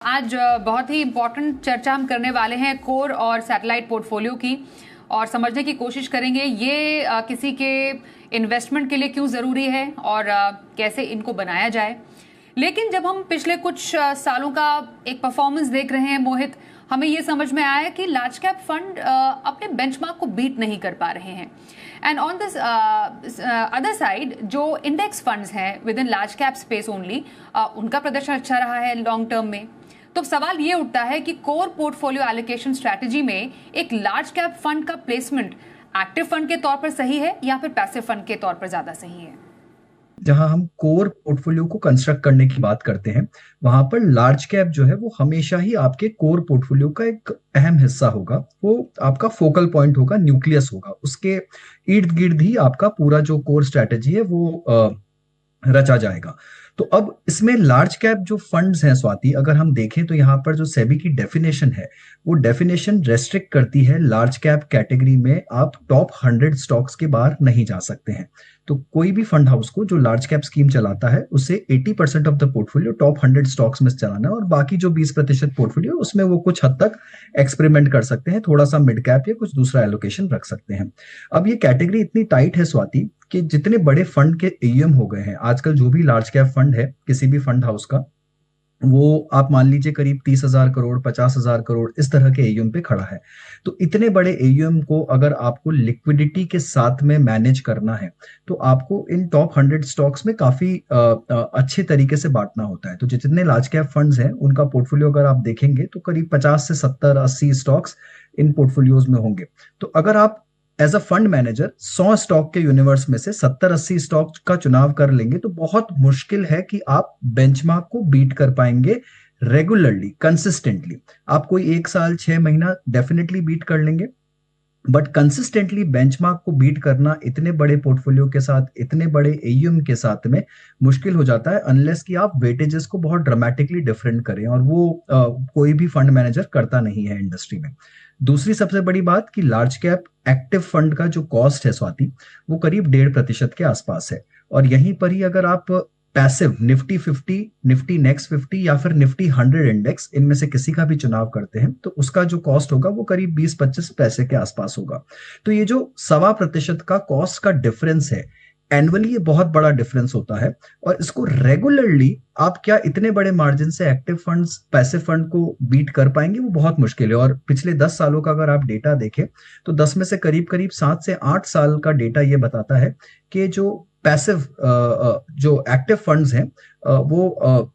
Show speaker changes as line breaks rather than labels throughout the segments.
आज बहुत ही इम्पोर्टेंट चर्चा हम करने वाले हैं कोर और सैटेलाइट पोर्टफोलियो की और समझने की कोशिश करेंगे ये किसी के इन्वेस्टमेंट के लिए क्यों ज़रूरी है और कैसे इनको बनाया जाए। लेकिन जब हम पिछले कुछ सालों का एक परफॉर्मेंस देख रहे हैं मोहित, हमें ये समझ में आया कि लार्ज कैप फंड अपने बेंचमार्क को बीट नहीं कर पा रहे हैं। And on this other side जो इंडेक्स फंड्स हैं with in large cap space only, उनका प्रदर्शन अच्छा रहा है लॉन्ग टर्म में। तो सवाल ये उठता है कि कोर पोर्टफोलियो एलोकेशन स्ट्रैटेजी में एक लार्ज कैप फंड का प्लेसमेंट एक्टिव फंड के तौर पर सही है या फिर पैसिव फंड के तौर पर ज्यादा सही है।
जहां हम कोर पोर्टफोलियो को कंस्ट्रक्ट करने की बात करते हैं, वहां पर लार्ज कैप जो है वो हमेशा ही आपके कोर पोर्टफोलियो का एक अहम हिस्सा होगा। वो आपका फोकल पॉइंट होगा, न्यूक्लियस होगा, उसके इर्द गिर्द ही आपका पूरा जो कोर स्ट्रेटेजी है वो रचा जाएगा। तो अब इसमें लार्ज कैप जो फंड्स हैं स्वाति, अगर हम देखें तो यहाँ पर जो सेबी की डेफिनेशन है वो डेफिनेशन रेस्ट्रिक्ट करती है लार्ज कैप कैटेगरी में आप टॉप 100 स्टॉक्स के बाहर नहीं जा सकते हैं। तो कोई भी फंड हाउस को जो लार्ज कैप स्कीम चलाता है उसे 80% of the portfolio top 100 stocks में चलाना है और बाकी जो 20% पोर्टफोलियो उसमें वो कुछ हद तक एक्सपेरिमेंट कर सकते हैं, थोड़ा सा मिड कैप या कुछ दूसरा एलोकेशन रख सकते हैं। अब ये कैटेगरी इतनी टाइट है स्वाति कि जितने बड़े फंड के एयूएम हो गए हैं आजकल, जो भी लार्ज कैप फंड है किसी भी फंड हाउस का, वो आप मान लीजिए करीब 30,000 करोड़ 50,000 करोड़ इस तरह के एयूएम पे खड़ा है। तो इतने बड़े एयूएम को अगर आपको लिक्विडिटी के साथ में मैनेज करना है तो आपको इन टॉप 100 स्टॉक्स में काफी अच्छे तरीके से बांटना होता है। तो जितने लार्ज कैप फंड्स हैं उनका पोर्टफोलियो अगर आप देखेंगे तो करीब 50 से 70 80 स्टॉक्स इन पोर्टफोलियोज में होंगे। तो अगर आप as a fund manager 100 stock के यूनिवर्स में से 70-80 स्टॉक का चुनाव कर लेंगे तो बहुत मुश्किल है कि आप बेंचमार्क को बीट कर पाएंगे रेगुलरली, कंसिस्टेंटली। आप कोई 1 साल 6 महीना डेफिनेटली बीट कर लेंगे, बट कंसिस्टेंटली बेंचमार्क को बीट करना इतने बड़े पोर्टफोलियो के साथ, इतने बड़े एयूएम के साथ में मुश्किल हो जाता है, अनलेस कि आप वेटेजेस को बहुत ड्रामेटिकली डिफरेंट करें, और वो कोई भी फंड मैनेजर करता नहीं है इंडस्ट्री में। दूसरी सबसे बड़ी बात कि लार्ज कैप एक्टिव फंड का जो कॉस्ट है स्वाति, वो करीब 1.5% के आसपास है। और यहीं पर ही अगर आप पैसिव निफ्टी 50, निफ्टी नेक्स्ट 50 या फिर निफ्टी 100 इंडेक्स, इनमें से किसी का भी चुनाव करते हैं तो उसका जो कॉस्ट होगा वो करीब 20-25 पैसे के आसपास होगा। तो ये जो 1.25% का कॉस्ट का डिफरेंस है, एनुअली ये बहुत बड़ा डिफरेंस होता है। और इसको रेगुलरली आप क्या इतने बड़े मार्जिन से एक्टिव फंड्स पैसिव फंड को बीट कर पाएंगे, वो बहुत मुश्किल है। और पिछले 10 सालों का अगर आप डेटा देखें तो 10 में से करीब करीब 7 से 8 साल का डेटा ये बताता है कि जो पैसिव जो एक्टिव फंड्स हैं वो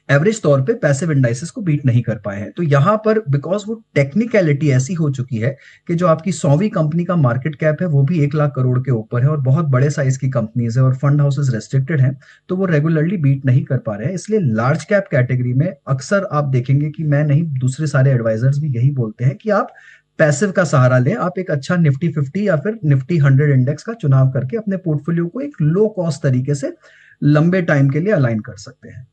एवरेज तौर पे पैसिव इंडाइसेस को बीट नहीं कर पाए हैं। तो यहाँ पर बिकॉज वो टेक्निकलिटी ऐसी हो चुकी है कि जो आपकी 100वीं कंपनी का मार्केट कैप है वो भी 1 लाख करोड़ के ऊपर है और बहुत बड़े साइज की कंपनीज है और फंड हाउसेस रेस्ट्रिक्टेड हैं, तो वो रेगुलरली बीट नहीं कर पा रहे हैं। इसलिए लार्ज कैप कैटेगरी में अक्सर आप देखेंगे कि मैं नहीं, दूसरे सारे एडवाइजर्स भी यही बोलते हैं कि आप पैसिव का सहारा लें। आप एक अच्छा निफ्टी 50 या फिर निफ्टी 100 इंडेक्स का चुनाव करके अपने पोर्टफोलियो को एक लो कॉस्ट तरीके से लंबे टाइम के लिए अलाइन कर सकते हैं।